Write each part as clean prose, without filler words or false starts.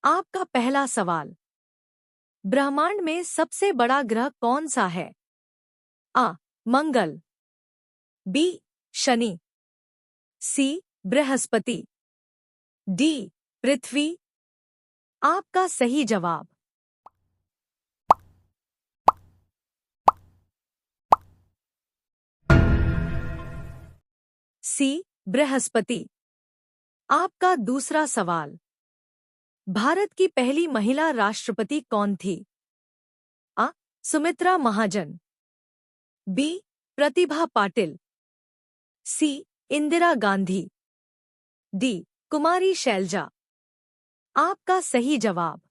आपका पहला सवाल। ब्रह्मांड में सबसे बड़ा ग्रह कौन सा है? आ मंगल, बी शनि, सी बृहस्पति, डी पृथ्वी। आपका सही जवाब सी बृहस्पति। आपका दूसरा सवाल। भारत की पहली महिला राष्ट्रपति कौन थी? आ सुमित्रा महाजन, बी प्रतिभा पाटिल, सी इंदिरा गांधी, डी कुमारी शैलजा। आपका सही जवाब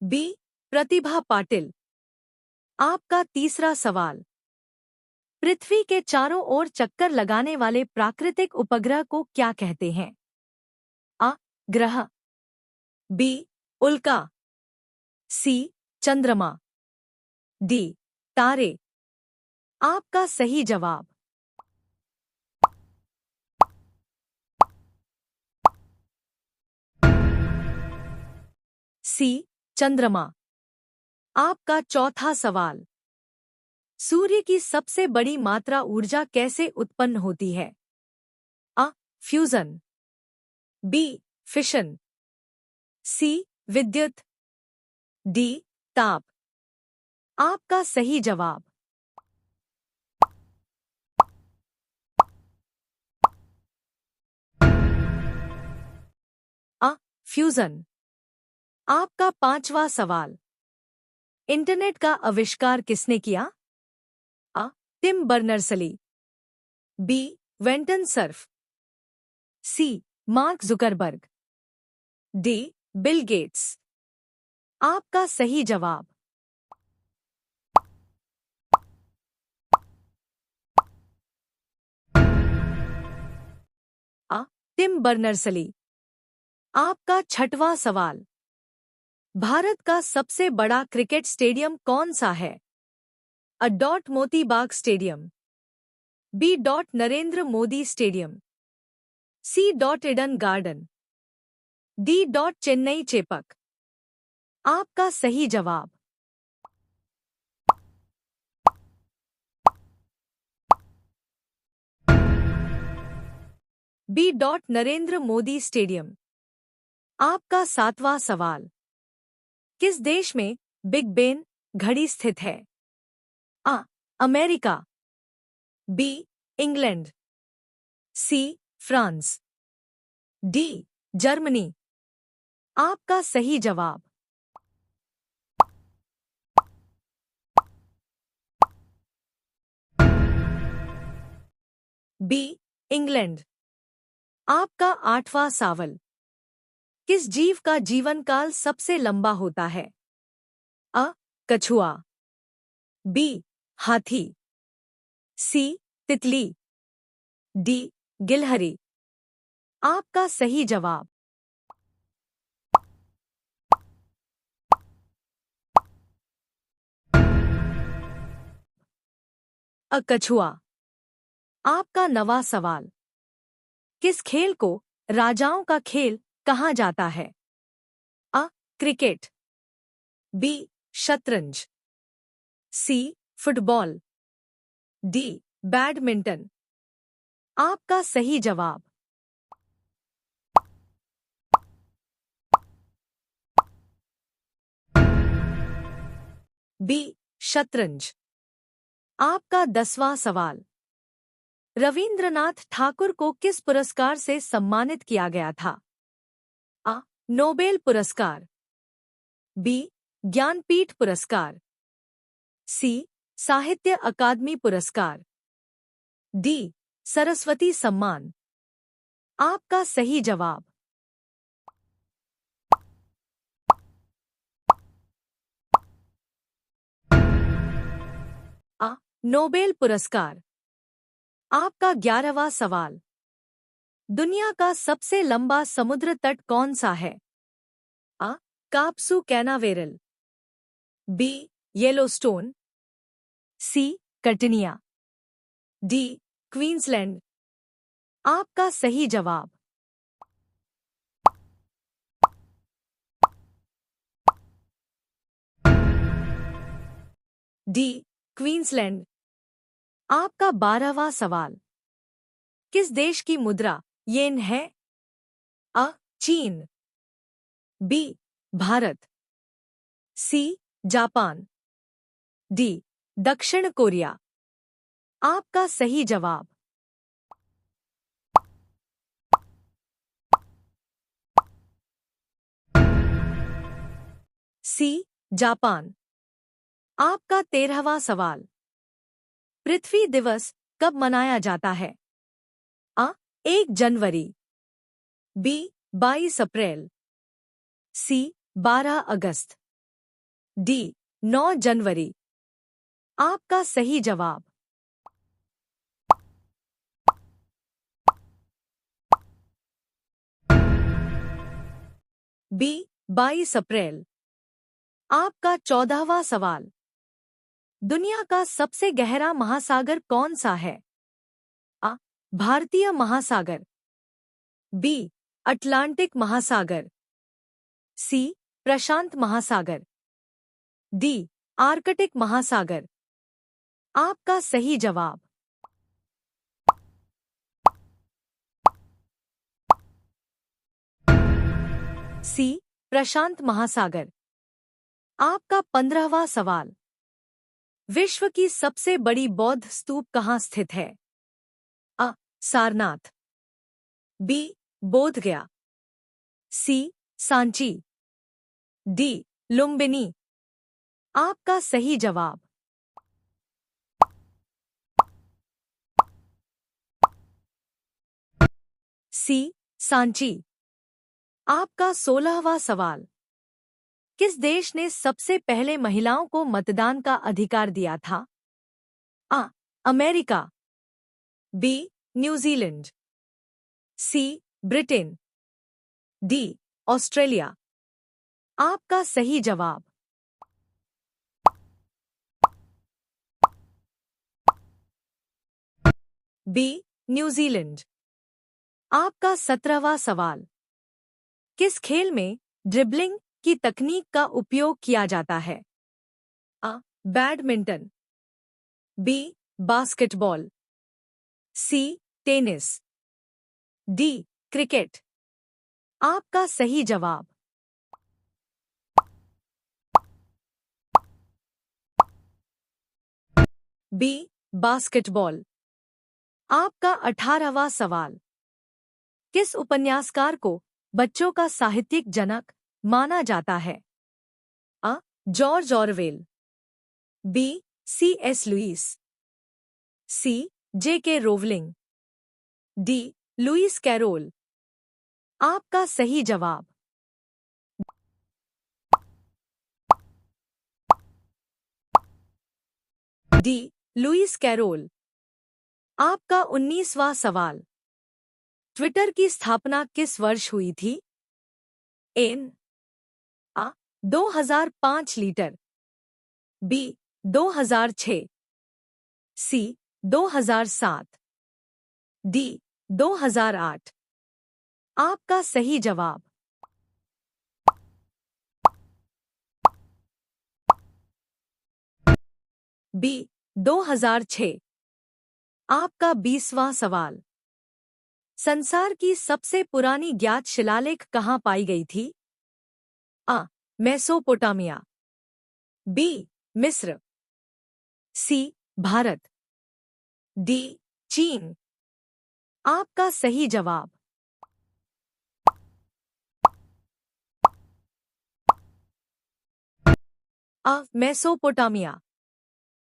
बी प्रतिभा पाटिल। आपका तीसरा सवाल। पृथ्वी के चारों ओर चक्कर लगाने वाले प्राकृतिक उपग्रह को क्या कहते हैं? आ ग्रह, बी उल्का, सी चंद्रमा, डी तारे। आपका सही जवाब सी चंद्रमा। आपका चौथा सवाल। सूर्य की सबसे बड़ी मात्रा ऊर्जा कैसे उत्पन्न होती है? आ फ्यूजन, बी फिशन, सी विद्युत, डी ताप। आपका सही जवाब आ फ्यूजन। आपका पांचवा सवाल। इंटरनेट का आविष्कार किसने किया? A Tim Berners Lee, B Vinton Cerf, C Mark Zuckerberg, D Bill Gates. आपका सही जवाब आ टिम बर्नर्स-ली। आपका छठवां सवाल। भारत का सबसे बड़ा क्रिकेट स्टेडियम कौन सा है? A dot Moti Bagh stadium, B dot Narendra Modi stadium, C dot Eden Garden, D dot Chennai Chepauk. आपका सही जवाब B dot Narendra Modi stadium. आपका सातवां सवाल। किस देश में बिग बेन घड़ी स्थित है? A America, B England, C France, D Germany. आपका सही जवाब बी इंग्लैंड। आपका आठवां सवाल। किस जीव का जीवन काल सबसे लंबा होता है? अ कछुआ, बी हाथी, सी तितली, डी गिलहरी। आपका सही जवाब अ कछुआ। आपका नवा सवाल। किस खेल को राजाओं का खेल कहा जाता है? अ क्रिकेट, बी शतरंज, सी फुटबॉल, डी बैडमिंटन। आपका सही जवाब बी शतरंज। आपका 10वां सवाल। रविंद्रनाथ ठाकुर को किस पुरस्कार से सम्मानित किया गया था? आ नोबेल पुरस्कार, बी ज्ञानपीठ पुरस्कार, सी साहित्य अकादमी पुरस्कार, डी सरस्वती सम्मान। आपका सही जवाब आ नोबेल पुरस्कार। आपका 11वां सवाल। दुनिया का सबसे लंबा समुद्र तट कौन सा है? आ काप्सू कैनावेरल, बी येलोस्टोन, सी कटनिया, डी क्वींसलैंड। आपका सही जवाब। D Queensland. आपका 12वां सवाल। किस देश की मुद्रा येन है? अ चीन, B Bharat, C Japan, D दक्षिण कोरिया। आपका सही जवाब। C Japan. आपका 13वां सवाल। पृथ्वी दिवस कब मनाया जाता है? अ 1 जनवरी, बी 22 अप्रैल, सी 12 अगस्त, डी 9 जनवरी। आपका सही जवाब। बी 22 अप्रैल। आपका 14वां सवाल। दुनिया का सबसे गहरा महासागर कौन सा है? अ भारतीय महासागर, बी अटलांटिक महासागर, सी प्रशांत महासागर, डी आर्कटिक महासागर। आपका सही जवाब। सी प्रशांत महासागर। आपका 15वां सवाल। विश्व की सबसे बड़ी बौद्ध स्तूप कहाँ स्थित है? अ सारनाथ, बी बोधगया, सी सांची, डी लुम्बिनी। आपका सही जवाब। सी सांची। आपका 16वां सवाल। किस देश ने सबसे पहले महिलाओं को मतदान का अधिकार दिया था? अ अमेरिका, बी न्यूजीलैंड, सी ब्रिटेन, डी ऑस्ट्रेलिया। आपका सही जवाब। B New Zealand. आपका 17वां सवाल। किस खेल में ड्रिबलिंग की तकनीक का उपयोग किया जाता है? अ badminton, B basketball, C tennis, D cricket. आपका सही जवाब। B basketball. आपका 18वां सवाल। किस उपन्यासकार को बच्चों का साहित्यिक जनक माना जाता है? A George Orwell, B C S Lewis, C J K Rowling, D Lewis Carroll. आपका सही जवाब। D Lewis Carroll. आपका 19वां सवाल। ट्विटर की स्थापना किस वर्ष हुई थी? एन अ 2005 लीटर, बी 2006, सी 2007, डी 2008। आपका सही जवाब। बी 2006। आपका 20वां सवाल। संसार की सबसे पुरानी ज्ञात शिलालेख कहाँ पाई गई थी? अ मेसोपोटामिया, बी मिस्र, सी भारत, डी चीन। आपका सही जवाब। अ मेसोपोटामिया।